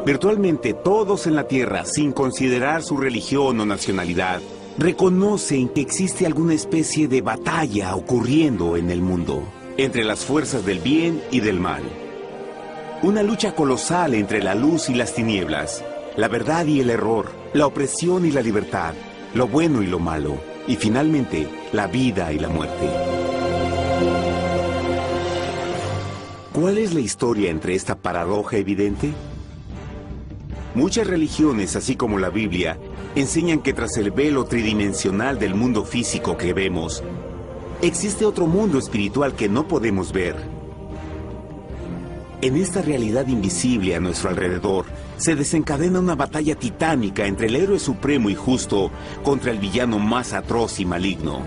Virtualmente todos en la Tierra, sin considerar su religión o nacionalidad, reconocen que existe alguna especie de batalla ocurriendo en el mundo, entre las fuerzas del bien y del mal. Una lucha colosal entre la luz y las tinieblas, la verdad y el error, la opresión y la libertad, lo bueno y lo malo, y finalmente, la vida y la muerte. ¿Cuál es la historia entre esta paradoja evidente? Muchas religiones, así como la Biblia, enseñan que tras el velo tridimensional del mundo físico que vemos, existe otro mundo espiritual que no podemos ver. En esta realidad invisible a nuestro alrededor, se desencadena una batalla titánica entre el héroe supremo y justo contra el villano más atroz y maligno.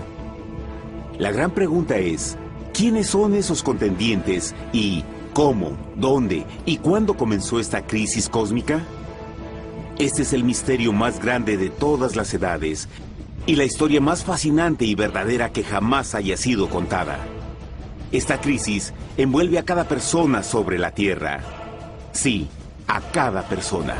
La gran pregunta es, ¿quiénes son esos contendientes y cómo, dónde y cuándo comenzó esta crisis cósmica? Este es el misterio más grande de todas las edades y la historia más fascinante y verdadera que jamás haya sido contada. Esta crisis envuelve a cada persona sobre la Tierra. Sí, a cada persona.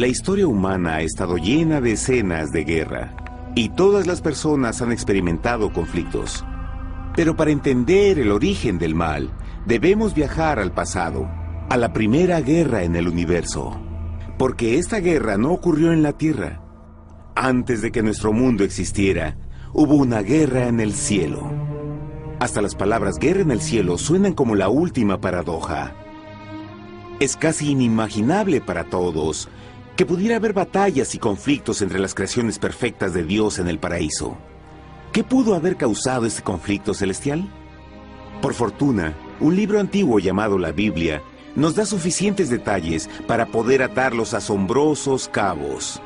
La historia humana ha estado llena de escenas de guerra, y todas las personas han experimentado conflictos. Pero para entender el origen del mal, debemos viajar al pasado, a la primera guerra en el universo. Porque esta guerra no ocurrió en la Tierra. Antes de que nuestro mundo existiera, hubo una guerra en el cielo. Hasta las palabras guerra en el cielo suenan como la última paradoja. Es casi inimaginable para todos que pudiera haber batallas y conflictos entre las creaciones perfectas de Dios en el paraíso. ¿Qué pudo haber causado este conflicto celestial? Por fortuna, un libro antiguo llamado la Biblia nos da suficientes detalles para poder atar los asombrosos cabos.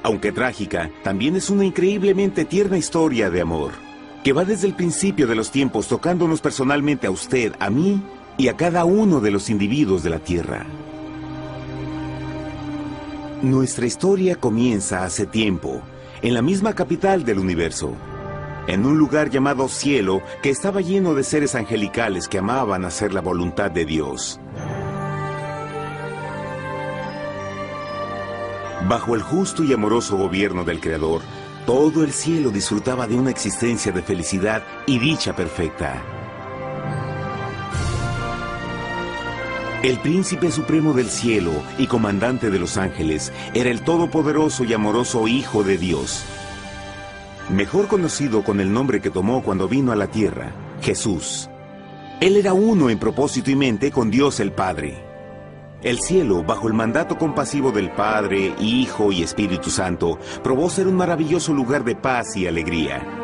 Aunque trágica, también es una increíblemente tierna historia de amor, que va desde el principio de los tiempos tocándonos personalmente a usted, a mí y a cada uno de los individuos de la Tierra. Nuestra historia comienza hace tiempo, en la misma capital del universo, en un lugar llamado Cielo, que estaba lleno de seres angelicales que amaban hacer la voluntad de Dios. Bajo el justo y amoroso gobierno del Creador, todo el cielo disfrutaba de una existencia de felicidad y dicha perfecta. El príncipe supremo del cielo y comandante de los ángeles era el todopoderoso y amoroso Hijo de Dios, mejor conocido con el nombre que tomó cuando vino a la tierra, Jesús. Él era uno en propósito y mente con Dios el Padre. El cielo, bajo el mandato compasivo del Padre, Hijo y Espíritu Santo, probó ser un maravilloso lugar de paz y alegría.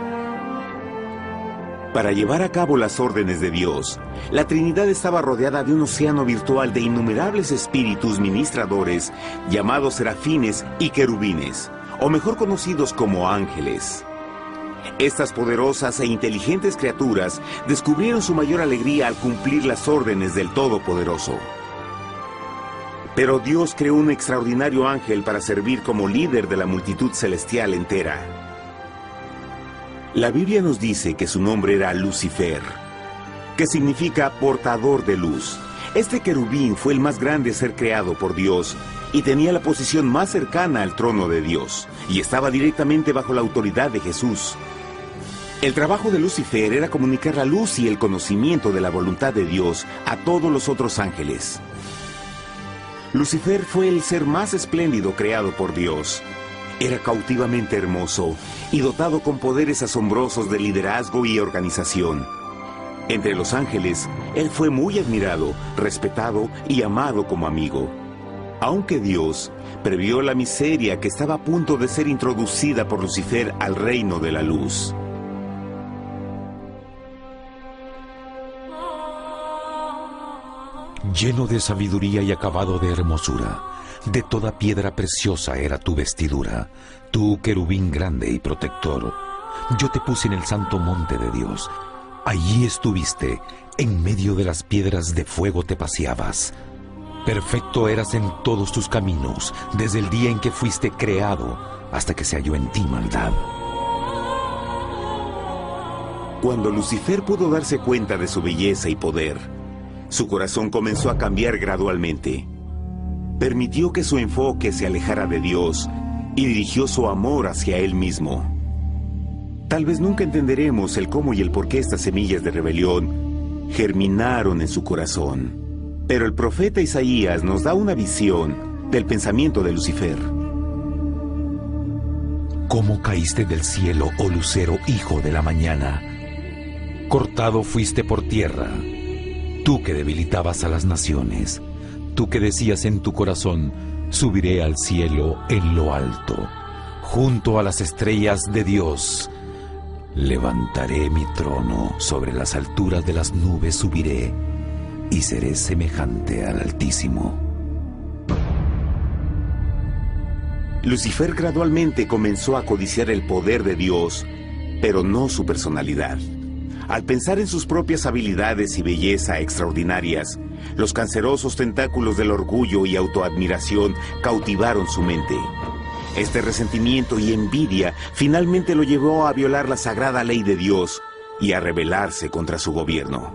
Para llevar a cabo las órdenes de Dios, la Trinidad estaba rodeada de un océano virtual de innumerables espíritus ministradores llamados serafines y querubines, o mejor conocidos como ángeles. Estas poderosas e inteligentes criaturas descubrieron su mayor alegría al cumplir las órdenes del Todopoderoso. Pero Dios creó un extraordinario ángel para servir como líder de la multitud celestial entera. La Biblia nos dice que su nombre era Lucifer, que significa portador de luz. Este querubín fue el más grande ser creado por Dios y tenía la posición más cercana al trono de Dios, y estaba directamente bajo la autoridad de Jesús. El trabajo de Lucifer era comunicar la luz y el conocimiento de la voluntad de Dios a todos los otros ángeles. Lucifer fue el ser más espléndido creado por Dios. Era cautivamente hermoso y dotado con poderes asombrosos de liderazgo y organización. Entre los ángeles, él fue muy admirado, respetado y amado como amigo. Aunque Dios previó la miseria que estaba a punto de ser introducida por Lucifer al reino de la luz. Lleno de sabiduría y acabado de hermosura, de toda piedra preciosa era tu vestidura, tú querubín grande y protector. Yo te puse en el santo monte de Dios. Allí estuviste, en medio de las piedras de fuego te paseabas. Perfecto eras en todos tus caminos, desde el día en que fuiste creado, hasta que se halló en ti maldad. Cuando Lucifer pudo darse cuenta de su belleza y poder, su corazón comenzó a cambiar gradualmente. Permitió que su enfoque se alejara de Dios y dirigió su amor hacia él mismo. Tal vez nunca entenderemos el cómo y el por qué estas semillas de rebelión germinaron en su corazón. Pero el profeta Isaías nos da una visión del pensamiento de Lucifer. ¿Cómo caíste del cielo, oh lucero, hijo de la mañana? Cortado fuiste por tierra, tú que debilitabas a las naciones, tú que decías en tu corazón, subiré al cielo en lo alto, junto a las estrellas de Dios. Levantaré mi trono, sobre las alturas de las nubes subiré, y seré semejante al Altísimo. Lucifer gradualmente comenzó a codiciar el poder de Dios, pero no su personalidad. Al pensar en sus propias habilidades y belleza extraordinarias, los cancerosos tentáculos del orgullo y autoadmiración cautivaron su mente. Este resentimiento y envidia finalmente lo llevó a violar la sagrada ley de Dios y a rebelarse contra su gobierno.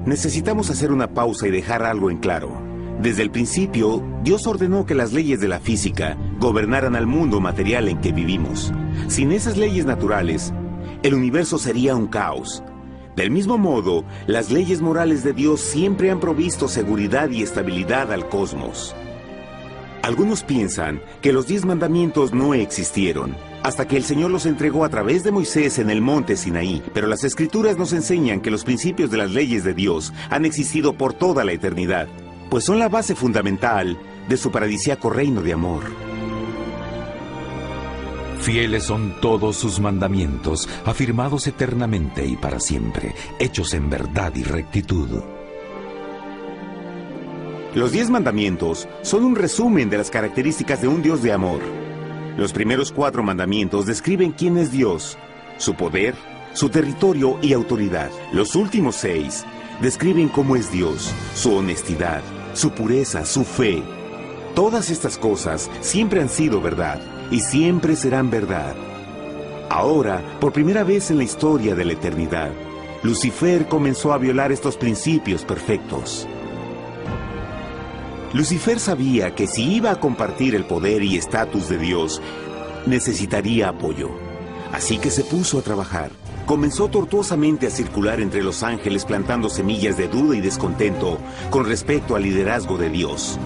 Necesitamos hacer una pausa y dejar algo en claro. Desde el principio, Dios ordenó que las leyes de la física gobernaran al mundo material en que vivimos. Sin esas leyes naturales, el universo sería un caos. Del mismo modo, las leyes morales de Dios siempre han provisto seguridad y estabilidad al cosmos. Algunos piensan que los 10 mandamientos no existieron, hasta que el Señor los entregó a través de Moisés en el monte Sinaí. Pero las Escrituras nos enseñan que los principios de las leyes de Dios han existido por toda la eternidad, pues son la base fundamental de su paradisíaco reino de amor. Fieles son todos sus mandamientos, afirmados eternamente y para siempre, hechos en verdad y rectitud. Los 10 mandamientos son un resumen de las características de un Dios de amor. Los primeros 4 mandamientos describen quién es Dios, su poder, su territorio y autoridad. Los últimos 6 describen cómo es Dios, su honestidad, su pureza, su fe. Todas estas cosas siempre han sido verdad y siempre serán verdad. Ahora, por primera vez en la historia de la eternidad, Lucifer comenzó a violar estos principios perfectos. Lucifer sabía que si iba a compartir el poder y estatus de Dios, necesitaría apoyo. Así que se puso a trabajar. Comenzó tortuosamente a circular entre los ángeles plantando semillas de duda y descontento con respecto al liderazgo de Dios.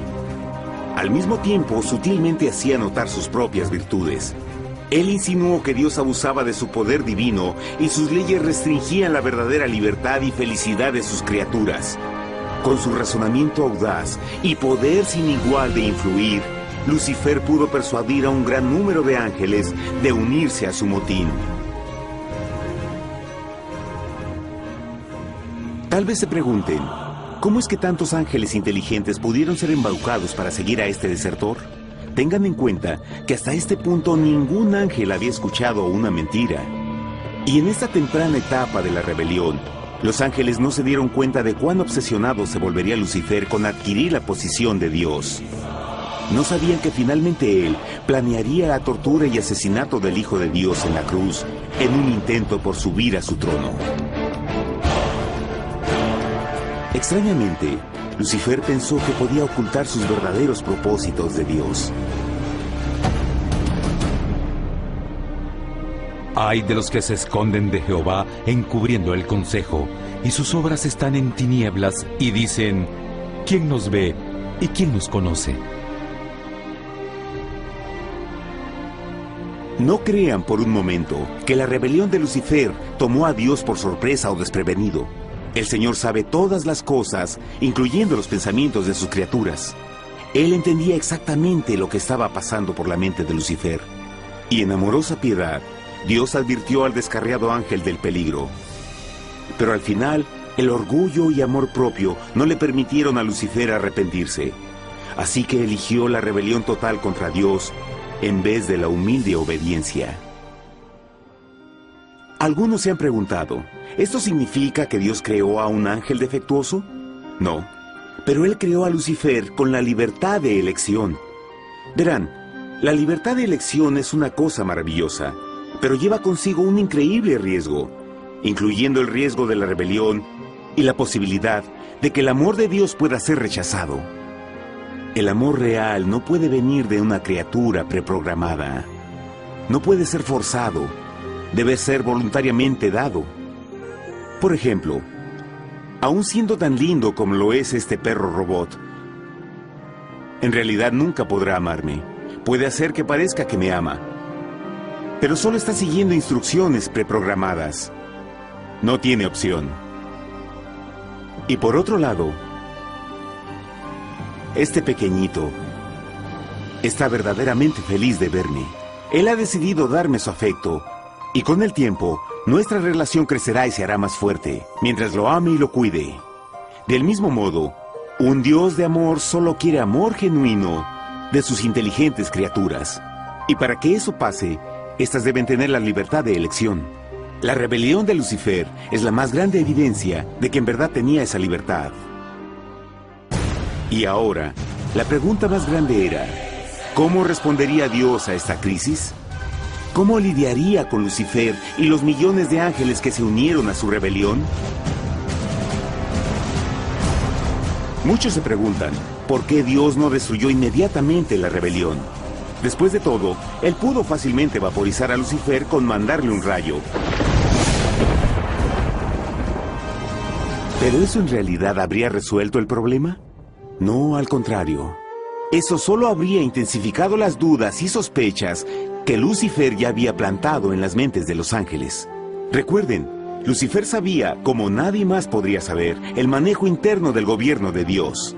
Al mismo tiempo, sutilmente hacía notar sus propias virtudes. Él insinuó que Dios abusaba de su poder divino y sus leyes restringían la verdadera libertad y felicidad de sus criaturas. Con su razonamiento audaz y poder sin igual de influir, Lucifer pudo persuadir a un gran número de ángeles de unirse a su motín. Tal vez se pregunten, ¿cómo es que tantos ángeles inteligentes pudieron ser embaucados para seguir a este desertor? Tengan en cuenta que hasta este punto ningún ángel había escuchado una mentira. Y en esta temprana etapa de la rebelión, los ángeles no se dieron cuenta de cuán obsesionado se volvería Lucifer con adquirir la posición de Dios. No sabían que finalmente él planearía la tortura y asesinato del Hijo de Dios en la cruz en un intento por subir a su trono. Extrañamente, Lucifer pensó que podía ocultar sus verdaderos propósitos de Dios. Ay de los que se esconden de Jehová encubriendo el consejo, y sus obras están en tinieblas, y dicen: ¿quién nos ve y quién nos conoce? No crean por un momento que la rebelión de Lucifer tomó a Dios por sorpresa o desprevenido. El Señor sabe todas las cosas, incluyendo los pensamientos de sus criaturas. Él entendía exactamente lo que estaba pasando por la mente de Lucifer. Y en amorosa piedad, Dios advirtió al descarriado ángel del peligro. Pero al final, el orgullo y amor propio no le permitieron a Lucifer arrepentirse. Así que eligió la rebelión total contra Dios en vez de la humilde obediencia. Algunos se han preguntado, ¿esto significa que Dios creó a un ángel defectuoso? No, pero Él creó a Lucifer con la libertad de elección. Verán, la libertad de elección es una cosa maravillosa, pero lleva consigo un increíble riesgo, incluyendo el riesgo de la rebelión y la posibilidad de que el amor de Dios pueda ser rechazado. El amor real no puede venir de una criatura preprogramada. No puede ser forzado. Debe ser voluntariamente dado. Por ejemplo, aun siendo tan lindo como lo es este perro robot, en realidad nunca podrá amarme. Puede hacer que parezca que me ama, pero solo está siguiendo instrucciones preprogramadas. No tiene opción. Y por otro lado, este pequeñito está verdaderamente feliz de verme. Él ha decidido darme su afecto, y con el tiempo, nuestra relación crecerá y se hará más fuerte, mientras lo ame y lo cuide. Del mismo modo, un Dios de amor solo quiere amor genuino de sus inteligentes criaturas. Y para que eso pase, estas deben tener la libertad de elección. La rebelión de Lucifer es la más grande evidencia de que en verdad tenía esa libertad. Y ahora, la pregunta más grande era, ¿cómo respondería Dios a esta crisis? ¿Cómo lidiaría con Lucifer y los millones de ángeles que se unieron a su rebelión? Muchos se preguntan, ¿por qué Dios no destruyó inmediatamente la rebelión? Después de todo, Él pudo fácilmente vaporizar a Lucifer con mandarle un rayo. ¿Pero eso en realidad habría resuelto el problema? No, al contrario. Eso solo habría intensificado las dudas y sospechas que Lucifer ya había plantado en las mentes de los ángeles. Recuerden, Lucifer sabía, como nadie más podría saber, el manejo interno del gobierno de Dios.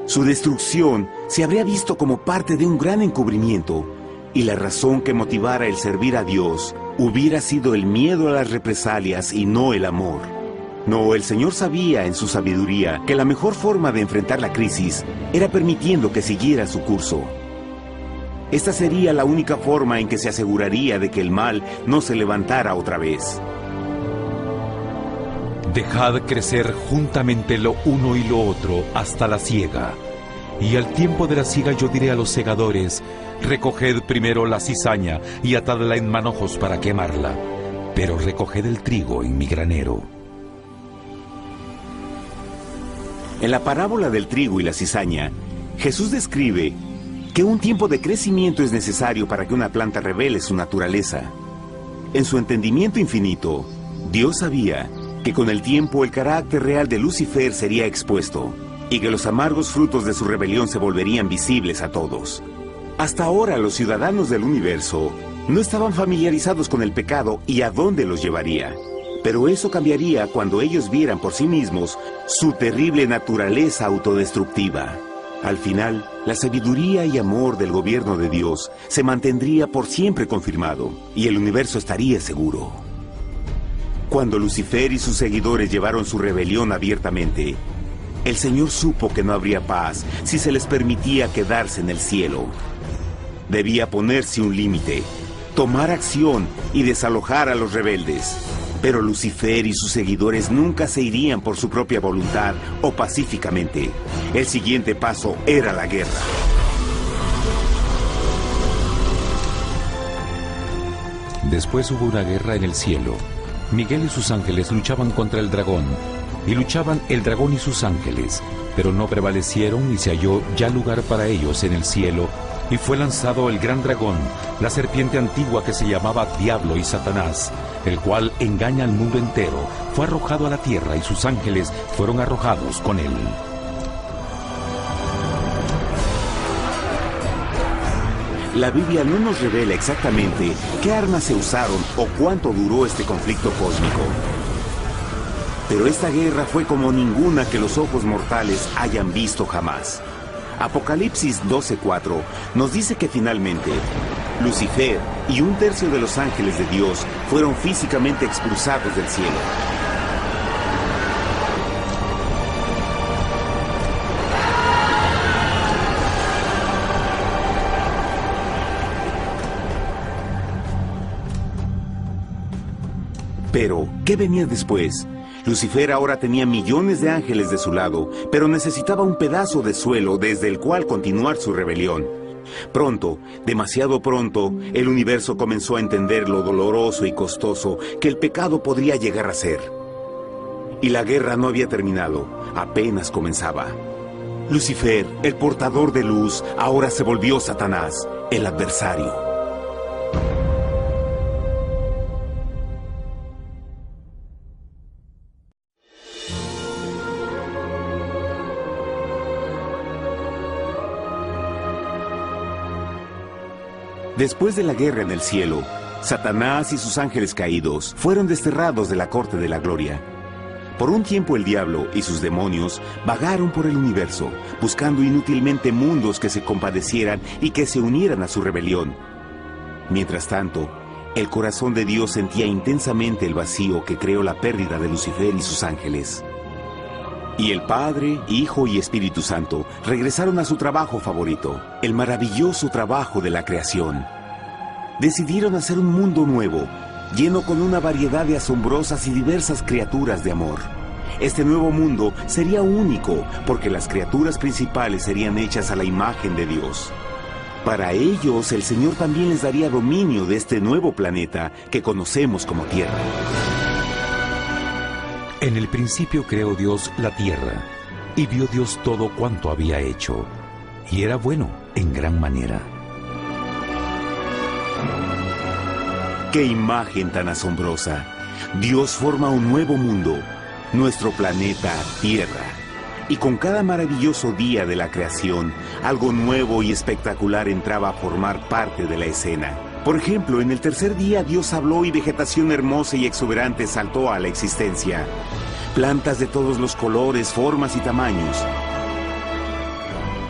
Su destrucción se habría visto como parte de un gran encubrimiento, y la razón que motivara el servir a Dios hubiera sido el miedo a las represalias y no el amor. No, el Señor sabía en su sabiduría que la mejor forma de enfrentar la crisis era permitiendo que siguiera su curso. Esta sería la única forma en que se aseguraría de que el mal no se levantara otra vez. Dejad crecer juntamente lo uno y lo otro hasta la siega. Y al tiempo de la siega yo diré a los segadores: recoged primero la cizaña y atadla en manojos para quemarla, pero recoged el trigo en mi granero. En la parábola del trigo y la cizaña, Jesús describe que un tiempo de crecimiento es necesario para que una planta revele su naturaleza. En su entendimiento infinito, Dios sabía que con el tiempo el carácter real de Lucifer sería expuesto y que los amargos frutos de su rebelión se volverían visibles a todos. Hasta ahora los ciudadanos del universo no estaban familiarizados con el pecado y a dónde los llevaría. Pero eso cambiaría cuando ellos vieran por sí mismos su terrible naturaleza autodestructiva. Al final, la sabiduría y amor del gobierno de Dios se mantendría por siempre confirmado y el universo estaría seguro. Cuando Lucifer y sus seguidores llevaron su rebelión abiertamente, el Señor supo que no habría paz si se les permitía quedarse en el cielo. Debía ponerse un límite, tomar acción y desalojar a los rebeldes. Pero Lucifer y sus seguidores nunca se irían por su propia voluntad o pacíficamente. El siguiente paso era la guerra. Después hubo una guerra en el cielo. Miguel y sus ángeles luchaban contra el dragón, y luchaban el dragón y sus ángeles, pero no prevalecieron y se halló ya lugar para ellos en el cielo, y fue lanzado el gran dragón, la serpiente antigua que se llamaba Diablo y Satanás, el cual engaña al mundo entero. Fue arrojado a la tierra y sus ángeles fueron arrojados con él. La Biblia no nos revela exactamente qué armas se usaron o cuánto duró este conflicto cósmico. Pero esta guerra fue como ninguna que los ojos mortales hayan visto jamás. Apocalipsis 12:4 nos dice que finalmente Lucifer y un tercio de los ángeles de Dios fueron físicamente expulsados del cielo. Pero, ¿qué venía después? Lucifer ahora tenía millones de ángeles de su lado, pero necesitaba un pedazo de suelo desde el cual continuar su rebelión. Pronto, demasiado pronto, el universo comenzó a entender lo doloroso y costoso que el pecado podría llegar a ser. Y la guerra no había terminado, apenas comenzaba. Lucifer, el portador de luz, ahora se volvió Satanás, el adversario. Después de la guerra en el cielo, Satanás y sus ángeles caídos fueron desterrados de la corte de la gloria. Por un tiempo el diablo y sus demonios vagaron por el universo, buscando inútilmente mundos que se compadecieran y que se unieran a su rebelión. Mientras tanto, el corazón de Dios sentía intensamente el vacío que creó la pérdida de Lucifer y sus ángeles. Y el Padre, Hijo y Espíritu Santo regresaron a su trabajo favorito, el maravilloso trabajo de la creación. Decidieron hacer un mundo nuevo, lleno con una variedad de asombrosas y diversas criaturas de amor. Este nuevo mundo sería único, porque las criaturas principales serían hechas a la imagen de Dios. Para ellos, el Señor también les daría dominio de este nuevo planeta que conocemos como Tierra. En el principio creó Dios la tierra, y vio Dios todo cuanto había hecho, y era bueno en gran manera. ¡Qué imagen tan asombrosa! Dios forma un nuevo mundo, nuestro planeta Tierra. Y con cada maravilloso día de la creación, algo nuevo y espectacular entraba a formar parte de la escena. Por ejemplo, en el tercer día Dios habló y vegetación hermosa y exuberante saltó a la existencia. Plantas de todos los colores, formas y tamaños.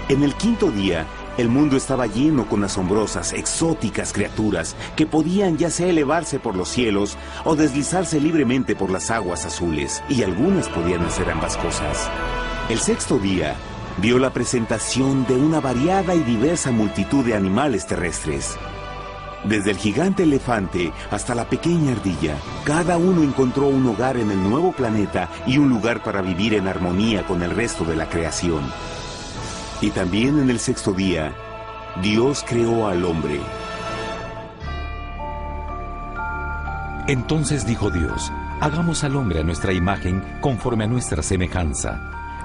En el quinto día, el mundo estaba lleno con asombrosas, exóticas criaturas que podían ya sea elevarse por los cielos o deslizarse libremente por las aguas azules, y algunas podían hacer ambas cosas. El sexto día vio la presentación de una variada y diversa multitud de animales terrestres. Desde el gigante elefante hasta la pequeña ardilla, cada uno encontró un hogar en el nuevo planeta y un lugar para vivir en armonía con el resto de la creación. Y también en el sexto día, Dios creó al hombre. Entonces dijo Dios: hagamos al hombre a nuestra imagen, conforme a nuestra semejanza.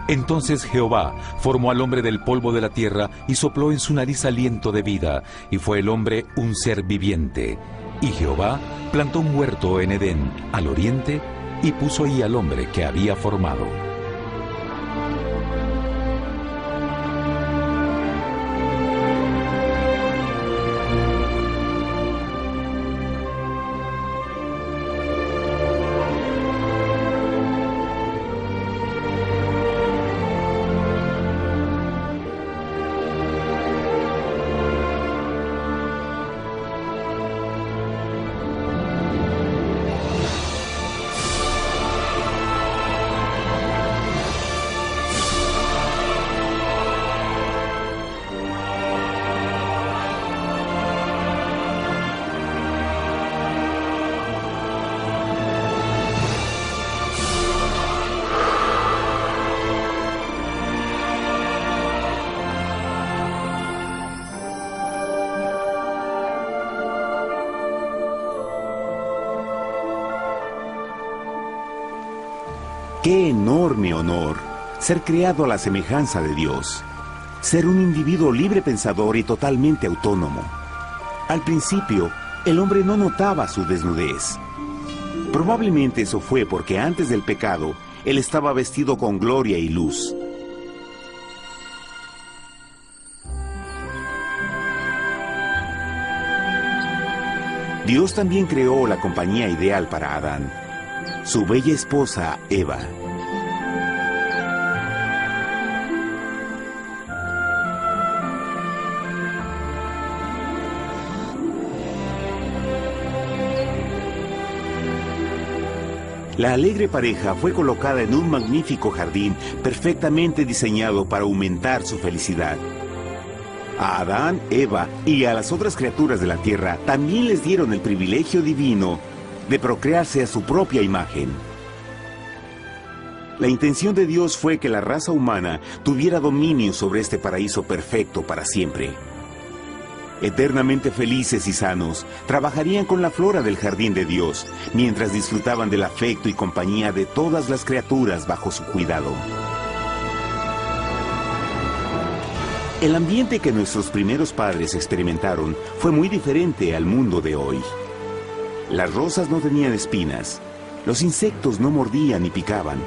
Entonces Jehová formó al hombre del polvo de la tierra y sopló en su nariz aliento de vida, y fue el hombre un ser viviente. Y Jehová plantó un huerto en Edén, al oriente, y puso ahí al hombre que había formado. ¡Qué enorme honor! Ser creado a la semejanza de Dios. Ser un individuo libre pensador y totalmente autónomo. Al principio, el hombre no notaba su desnudez. Probablemente eso fue porque antes del pecado, él estaba vestido con gloria y luz. Dios también creó la compañía ideal para Adán, su bella esposa Eva. La alegre pareja fue colocada en un magnífico jardín perfectamente diseñado para aumentar su felicidad. A Adán, Eva y a las otras criaturas de la tierra también les dieron el privilegio divino de procrearse a su propia imagen. La intención de Dios fue que la raza humana tuviera dominio sobre este paraíso perfecto para siempre. Eternamente felices y sanos, trabajarían con la flora del jardín de Dios, mientras disfrutaban del afecto y compañía de todas las criaturas bajo su cuidado. El ambiente que nuestros primeros padres experimentaron fue muy diferente al mundo de hoy. Las rosas no tenían espinas, los insectos no mordían ni picaban,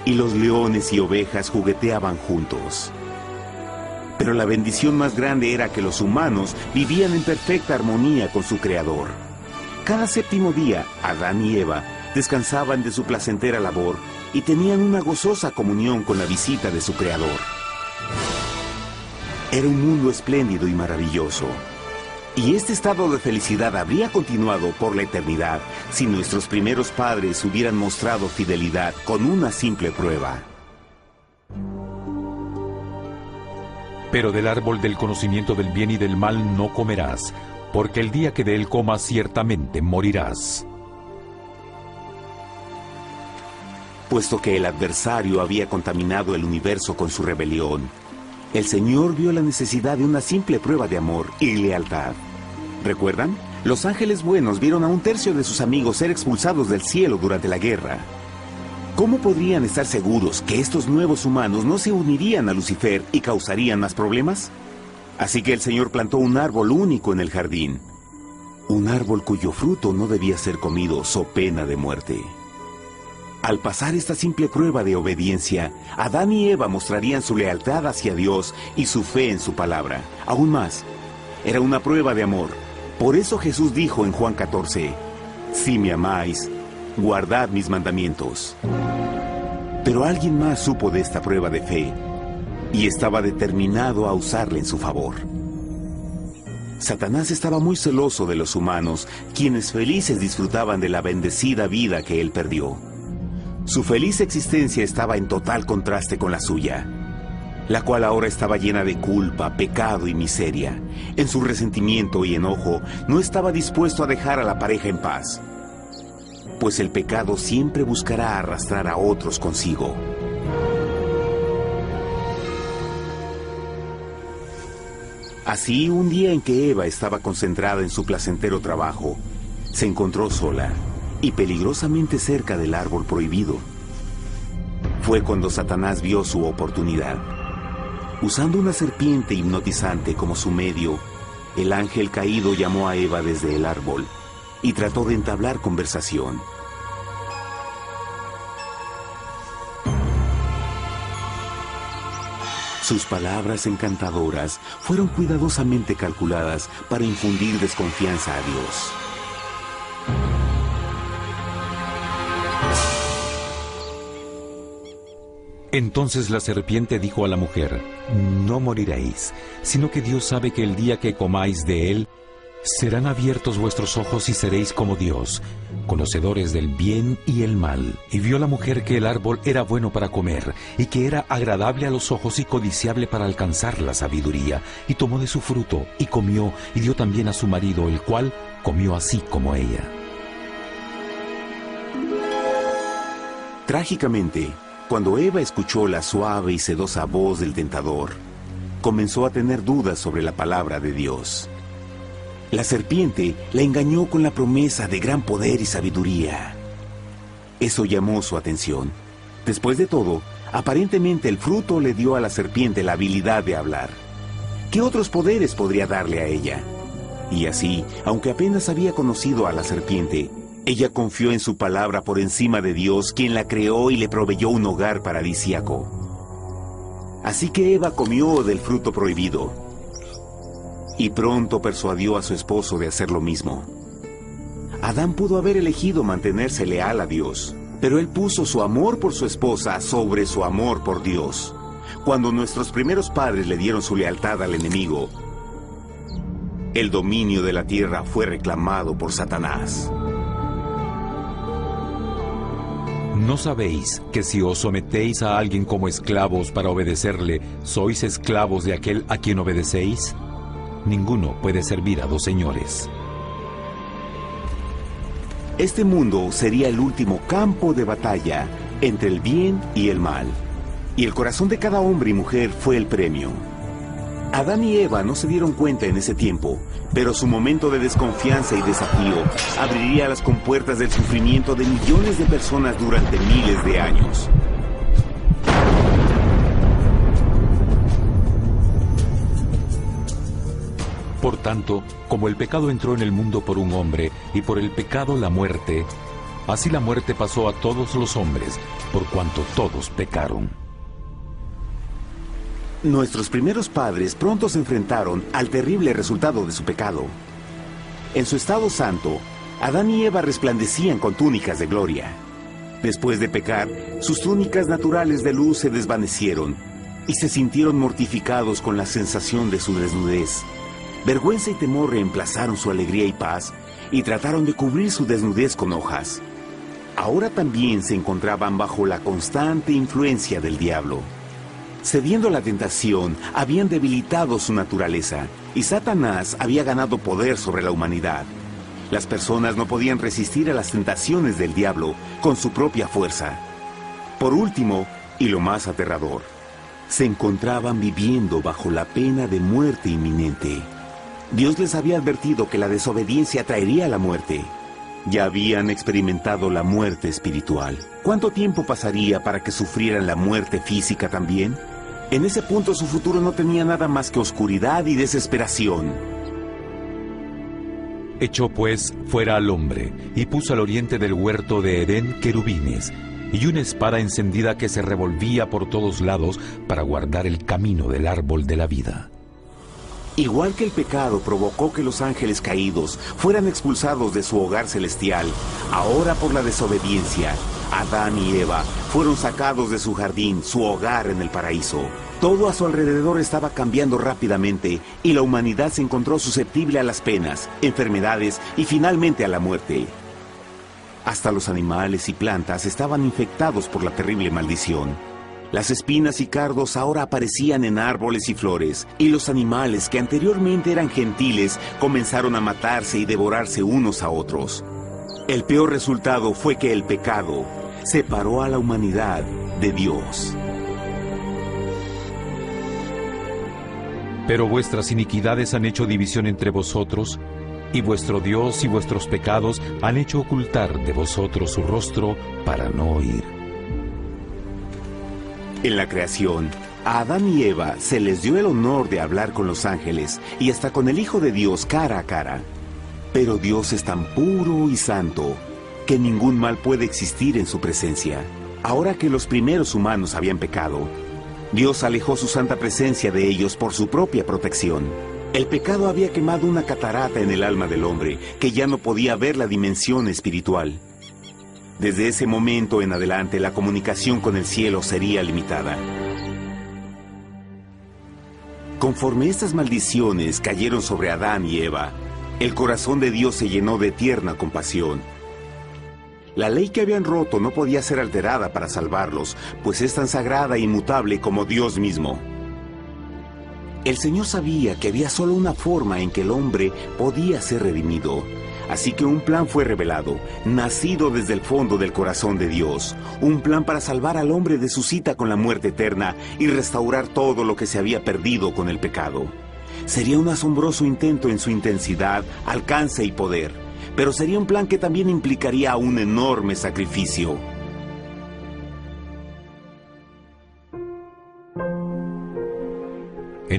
y los leones y ovejas jugueteaban juntos. Pero la bendición más grande era que los humanos vivían en perfecta armonía con su Creador. Cada séptimo día, Adán y Eva descansaban de su placentera labor y tenían una gozosa comunión con la visita de su Creador. Era un mundo espléndido y maravilloso. Y este estado de felicidad habría continuado por la eternidad si nuestros primeros padres hubieran mostrado fidelidad con una simple prueba. Pero del árbol del conocimiento del bien y del mal no comerás, porque el día que de él comas ciertamente morirás. Puesto que el adversario había contaminado el universo con su rebelión, el Señor vio la necesidad de una simple prueba de amor y lealtad. ¿Recuerdan? Los ángeles buenos vieron a un tercio de sus amigos ser expulsados del cielo durante la guerra. ¿Cómo podrían estar seguros que estos nuevos humanos no se unirían a Lucifer y causarían más problemas? Así que el Señor plantó un árbol único en el jardín. Un árbol cuyo fruto no debía ser comido so pena de muerte. Al pasar esta simple prueba de obediencia, Adán y Eva mostrarían su lealtad hacia Dios y su fe en su palabra. Aún más, era una prueba de amor. Por eso Jesús dijo en Juan 14, «Si me amáis, guardad mis mandamientos». Pero alguien más supo de esta prueba de fe y estaba determinado a usarla en su favor. Satanás estaba muy celoso de los humanos, quienes felices disfrutaban de la bendecida vida que él perdió. Su feliz existencia estaba en total contraste con la suya, la cual ahora estaba llena de culpa, pecado y miseria. En su resentimiento y enojo, no estaba dispuesto a dejar a la pareja en paz, pues el pecado siempre buscará arrastrar a otros consigo. Así, un día en que Eva estaba concentrada en su placentero trabajo, se encontró sola y peligrosamente cerca del árbol prohibido. Fue cuando Satanás vio su oportunidad. Usando una serpiente hipnotizante como su medio, el ángel caído llamó a Eva desde el árbol y trató de entablar conversación. Sus palabras encantadoras fueron cuidadosamente calculadas para infundir desconfianza a Dios. Entonces la serpiente dijo a la mujer, «No moriréis, sino que Dios sabe que el día que comáis de él, serán abiertos vuestros ojos y seréis como Dios, conocedores del bien y el mal». Y vio la mujer que el árbol era bueno para comer, y que era agradable a los ojos y codiciable para alcanzar la sabiduría, y tomó de su fruto, y comió, y dio también a su marido, el cual comió así como ella. Trágicamente, cuando Eva escuchó la suave y sedosa voz del tentador, comenzó a tener dudas sobre la palabra de Dios. La serpiente la engañó con la promesa de gran poder y sabiduría. Eso llamó su atención. Después de todo, aparentemente el fruto le dio a la serpiente la habilidad de hablar. ¿Qué otros poderes podría darle a ella? Y así, aunque apenas había conocido a la serpiente, ella confió en su palabra por encima de Dios, quien la creó y le proveyó un hogar paradisíaco. Así que Eva comió del fruto prohibido y pronto persuadió a su esposo de hacer lo mismo. Adán pudo haber elegido mantenerse leal a Dios, pero él puso su amor por su esposa sobre su amor por Dios. Cuando nuestros primeros padres le dieron su lealtad al enemigo, el dominio de la tierra fue reclamado por Satanás. ¿No sabéis que si os sometéis a alguien como esclavos para obedecerle, sois esclavos de aquel a quien obedecéis? Ninguno puede servir a dos señores. Este mundo sería el último campo de batalla entre el bien y el mal. Y el corazón de cada hombre y mujer fue el premio. Adán y Eva no se dieron cuenta en ese tiempo, pero su momento de desconfianza y desafío abriría las compuertas del sufrimiento de millones de personas durante miles de años. Por tanto, como el pecado entró en el mundo por un hombre, y por el pecado la muerte, así la muerte pasó a todos los hombres, por cuanto todos pecaron. Nuestros primeros padres pronto se enfrentaron al terrible resultado de su pecado. En su estado santo, Adán y Eva resplandecían con túnicas de gloria. Después de pecar, sus túnicas naturales de luz se desvanecieron y se sintieron mortificados con la sensación de su desnudez. Vergüenza y temor reemplazaron su alegría y paz y trataron de cubrir su desnudez con hojas. Ahora también se encontraban bajo la constante influencia del diablo. Cediendo a la tentación, habían debilitado su naturaleza y Satanás había ganado poder sobre la humanidad. Las personas no podían resistir a las tentaciones del diablo con su propia fuerza. Por último, y lo más aterrador, se encontraban viviendo bajo la pena de muerte inminente. Dios les había advertido que la desobediencia traería la muerte. Ya habían experimentado la muerte espiritual. ¿Cuánto tiempo pasaría para que sufrieran la muerte física también? En ese punto su futuro no tenía nada más que oscuridad y desesperación. Echó pues fuera al hombre, y puso al oriente del huerto de Edén querubines, y una espada encendida que se revolvía por todos lados para guardar el camino del árbol de la vida. Igual que el pecado provocó que los ángeles caídos fueran expulsados de su hogar celestial, ahora por la desobediencia, Adán y Eva fueron sacados de su jardín, su hogar en el paraíso. Todo a su alrededor estaba cambiando rápidamente y la humanidad se encontró susceptible a las penas, enfermedades y finalmente a la muerte. Hasta los animales y plantas estaban infectados por la terrible maldición. Las espinas y cardos ahora aparecían en árboles y flores, y los animales que anteriormente eran gentiles comenzaron a matarse y devorarse unos a otros. El peor resultado fue que el pecado separó a la humanidad de Dios. Pero vuestras iniquidades han hecho división entre vosotros, y vuestro Dios y vuestros pecados han hecho ocultar de vosotros su rostro para no oír. En la creación, a Adán y Eva se les dio el honor de hablar con los ángeles y hasta con el Hijo de Dios cara a cara. Pero Dios es tan puro y santo que ningún mal puede existir en su presencia. Ahora que los primeros humanos habían pecado, Dios alejó su santa presencia de ellos por su propia protección. El pecado había quemado una catarata en el alma del hombre que ya no podía ver la dimensión espiritual. Desde ese momento en adelante, la comunicación con el cielo sería limitada. Conforme estas maldiciones cayeron sobre Adán y Eva, el corazón de Dios se llenó de tierna compasión. La ley que habían roto no podía ser alterada para salvarlos, pues es tan sagrada e inmutable como Dios mismo. El Señor sabía que había solo una forma en que el hombre podía ser redimido. Así que un plan fue revelado, nacido desde el fondo del corazón de Dios. Un plan para salvar al hombre de su cita con la muerte eterna y restaurar todo lo que se había perdido con el pecado. Sería un asombroso intento en su intensidad, alcance y poder, pero sería un plan que también implicaría un enorme sacrificio.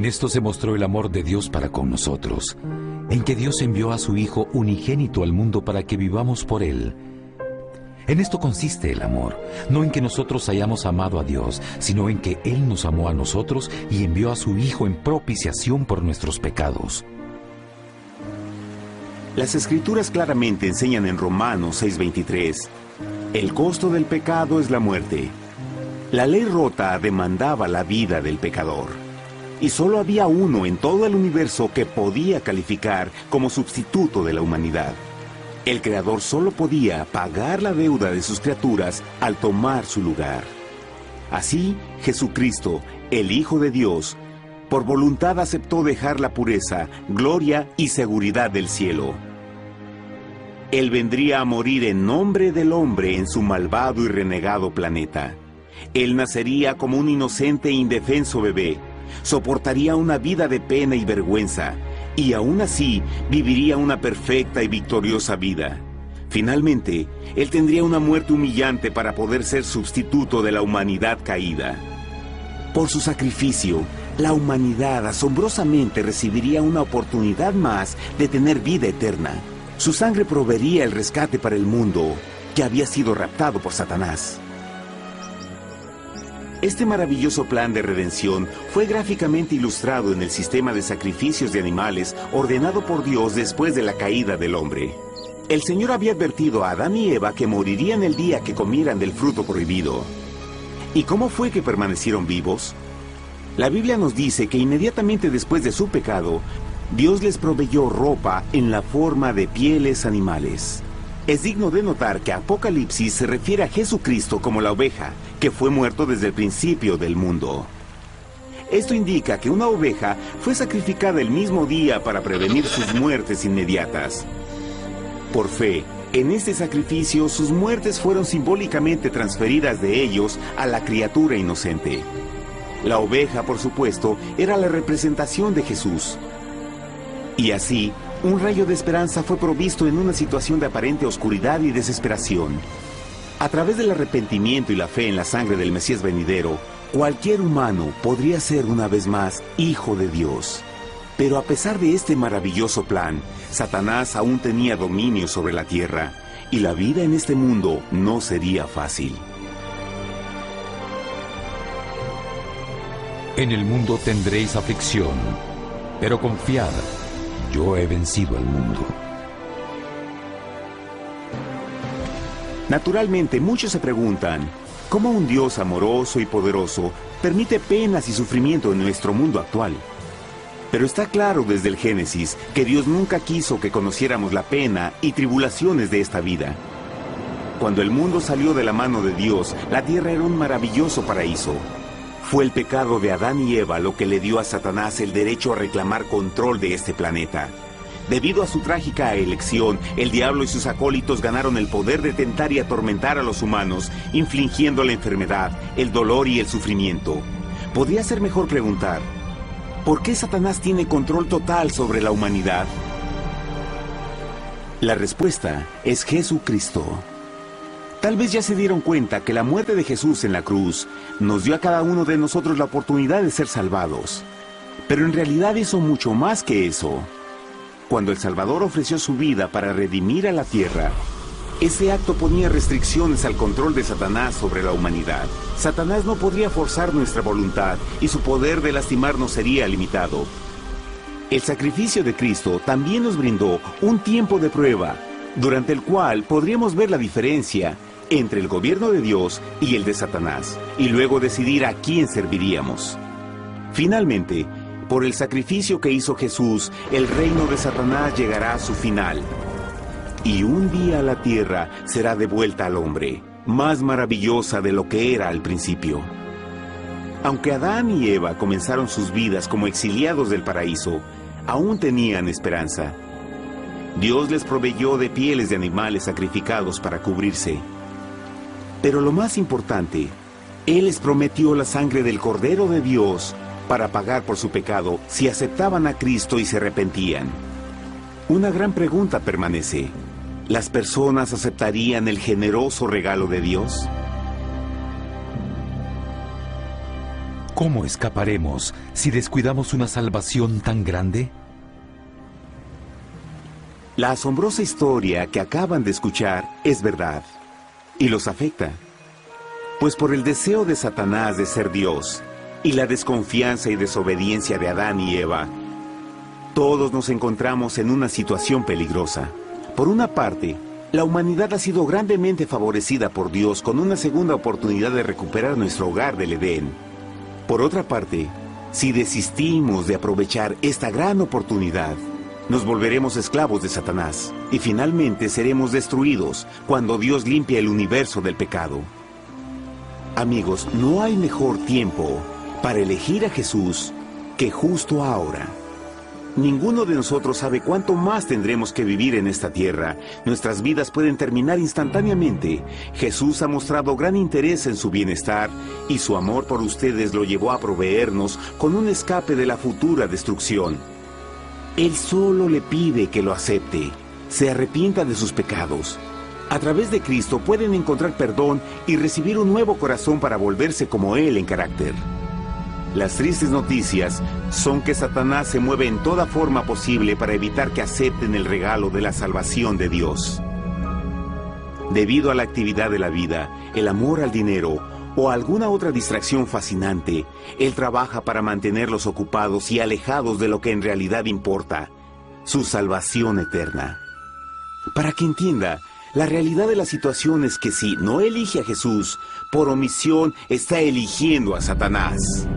En esto se mostró el amor de Dios para con nosotros, en que Dios envió a su Hijo unigénito al mundo para que vivamos por Él. En esto consiste el amor, no en que nosotros hayamos amado a Dios, sino en que Él nos amó a nosotros y envió a su Hijo en propiciación por nuestros pecados. Las Escrituras claramente enseñan en Romanos 6:23, el costo del pecado es la muerte. La ley rota demandaba la vida del pecador, y solo había uno en todo el universo que podía calificar como sustituto de la humanidad. El Creador solo podía pagar la deuda de sus criaturas al tomar su lugar. Así, Jesucristo, el Hijo de Dios, por voluntad aceptó dejar la pureza, gloria y seguridad del cielo. Él vendría a morir en nombre del hombre en su malvado y renegado planeta. Él nacería como un inocente e indefenso bebé, soportaría una vida de pena y vergüenza, y aún así viviría una perfecta y victoriosa vida. Finalmente, Él tendría una muerte humillante para poder ser sustituto de la humanidad caída. Por su sacrificio, la humanidad asombrosamente recibiría una oportunidad más de tener vida eterna. Su sangre proveería el rescate para el mundo que había sido raptado por Satanás. Este maravilloso plan de redención fue gráficamente ilustrado en el sistema de sacrificios de animales ordenado por Dios después de la caída del hombre. El Señor había advertido a Adán y Eva que morirían el día que comieran del fruto prohibido. ¿Y cómo fue que permanecieron vivos? La Biblia nos dice que inmediatamente después de su pecado, Dios les proveyó ropa en la forma de pieles animales. Es digno de notar que Apocalipsis se refiere a Jesucristo como la oveja, que fue muerto desde el principio del mundo. Esto indica que una oveja fue sacrificada el mismo día para prevenir sus muertes inmediatas. Por fe, en este sacrificio sus muertes fueron simbólicamente transferidas de ellos a la criatura inocente. La oveja, por supuesto, era la representación de Jesús. Y así, un rayo de esperanza fue provisto en una situación de aparente oscuridad y desesperación. A través del arrepentimiento y la fe en la sangre del Mesías venidero, cualquier humano podría ser una vez más hijo de Dios. Pero a pesar de este maravilloso plan, Satanás aún tenía dominio sobre la tierra, y la vida en este mundo no sería fácil. En el mundo tendréis aflicción, pero confiad, yo he vencido al mundo. Naturalmente, muchos se preguntan, ¿cómo un Dios amoroso y poderoso permite penas y sufrimiento en nuestro mundo actual? Pero está claro desde el Génesis que Dios nunca quiso que conociéramos la pena y tribulaciones de esta vida. Cuando el mundo salió de la mano de Dios, la tierra era un maravilloso paraíso. Fue el pecado de Adán y Eva lo que le dio a Satanás el derecho a reclamar control de este planeta. Debido a su trágica elección, el diablo y sus acólitos ganaron el poder de tentar y atormentar a los humanos, infligiendo la enfermedad, el dolor y el sufrimiento. Podría ser mejor preguntar, ¿por qué Satanás tiene control total sobre la humanidad? La respuesta es Jesucristo. Tal vez ya se dieron cuenta que la muerte de Jesús en la cruz nos dio a cada uno de nosotros la oportunidad de ser salvados. Pero en realidad hizo mucho más que eso. Cuando el Salvador ofreció su vida para redimir a la tierra, ese acto ponía restricciones al control de Satanás sobre la humanidad. Satanás no podría forzar nuestra voluntad y su poder de lastimarnos sería limitado. El sacrificio de Cristo también nos brindó un tiempo de prueba, durante el cual podríamos ver la diferencia entre el gobierno de Dios y el de Satanás, y luego decidir a quién serviríamos. Finalmente, por el sacrificio que hizo Jesús, el reino de Satanás llegará a su final. Y un día la tierra será devuelta al hombre, más maravillosa de lo que era al principio. Aunque Adán y Eva comenzaron sus vidas como exiliados del paraíso, aún tenían esperanza. Dios les proveyó de pieles de animales sacrificados para cubrirse. Pero lo más importante, Él les prometió la sangre del Cordero de Dios para pagar por su pecado si aceptaban a Cristo y se arrepentían. Una gran pregunta permanece. ¿Las personas aceptarían el generoso regalo de Dios? ¿Cómo escaparemos si descuidamos una salvación tan grande? La asombrosa historia que acaban de escuchar es verdad y los afecta. Pues por el deseo de Satanás de ser Dios y la desconfianza y desobediencia de Adán y Eva, todos nos encontramos en una situación peligrosa. Por una parte, la humanidad ha sido grandemente favorecida por Dios con una segunda oportunidad de recuperar nuestro hogar del Edén. Por otra parte, si desistimos de aprovechar esta gran oportunidad, nos volveremos esclavos de Satanás y finalmente seremos destruidos cuando Dios limpia el universo del pecado. Amigos, no hay mejor tiempo para elegir a Jesús que justo ahora. Ninguno de nosotros sabe cuánto más tendremos que vivir en esta tierra. Nuestras vidas pueden terminar instantáneamente. Jesús ha mostrado gran interés en su bienestar y su amor por ustedes lo llevó a proveernos con un escape de la futura destrucción. Él solo le pide que lo acepte, se arrepienta de sus pecados. A través de Cristo pueden encontrar perdón y recibir un nuevo corazón para volverse como Él en carácter. Las tristes noticias son que Satanás se mueve en toda forma posible para evitar que acepten el regalo de la salvación de Dios. Debido a la actividad de la vida, el amor al dinero o alguna otra distracción fascinante, Él trabaja para mantenerlos ocupados y alejados de lo que en realidad importa, su salvación eterna. Para que entienda, la realidad de la situación es que si no elige a Jesús, por omisión está eligiendo a Satanás.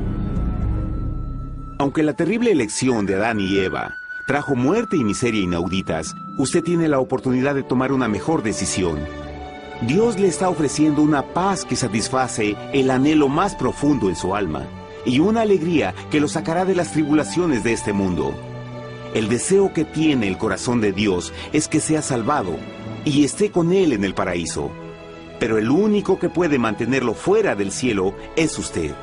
Aunque la terrible elección de Adán y Eva trajo muerte y miseria inauditas, usted tiene la oportunidad de tomar una mejor decisión. Dios le está ofreciendo una paz que satisface el anhelo más profundo en su alma y una alegría que lo sacará de las tribulaciones de este mundo. El deseo que tiene el corazón de Dios es que sea salvado y esté con Él en el paraíso. Pero el único que puede mantenerlo fuera del cielo es usted.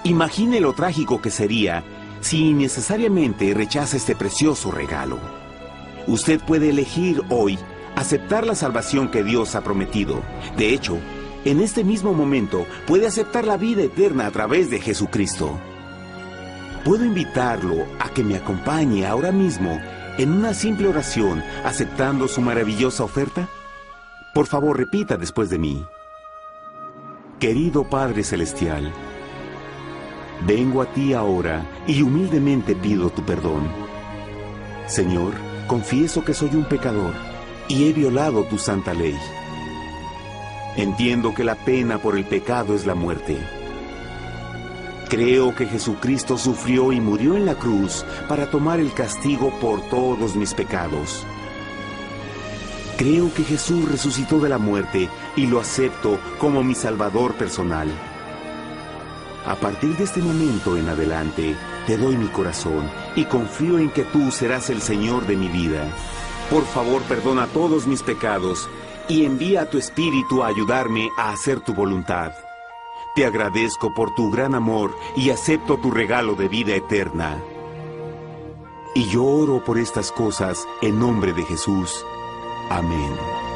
Imagine lo trágico que sería si innecesariamente rechaza este precioso regalo. Usted puede elegir hoy aceptar la salvación que Dios ha prometido. De hecho, en este mismo momento puede aceptar la vida eterna a través de Jesucristo. ¿Puedo invitarlo a que me acompañe ahora mismo en una simple oración aceptando su maravillosa oferta? Por favor, repita después de mí. Querido Padre Celestial, vengo a ti ahora y humildemente pido tu perdón. Señor, confieso que soy un pecador y he violado tu santa ley. Entiendo que la pena por el pecado es la muerte. Creo que Jesucristo sufrió y murió en la cruz para tomar el castigo por todos mis pecados. Creo que Jesús resucitó de la muerte y lo acepto como mi Salvador personal. A partir de este momento en adelante, te doy mi corazón y confío en que tú serás el Señor de mi vida. Por favor, perdona todos mis pecados y envía a tu Espíritu a ayudarme a hacer tu voluntad. Te agradezco por tu gran amor y acepto tu regalo de vida eterna. Y yo oro por estas cosas en nombre de Jesús. Amén.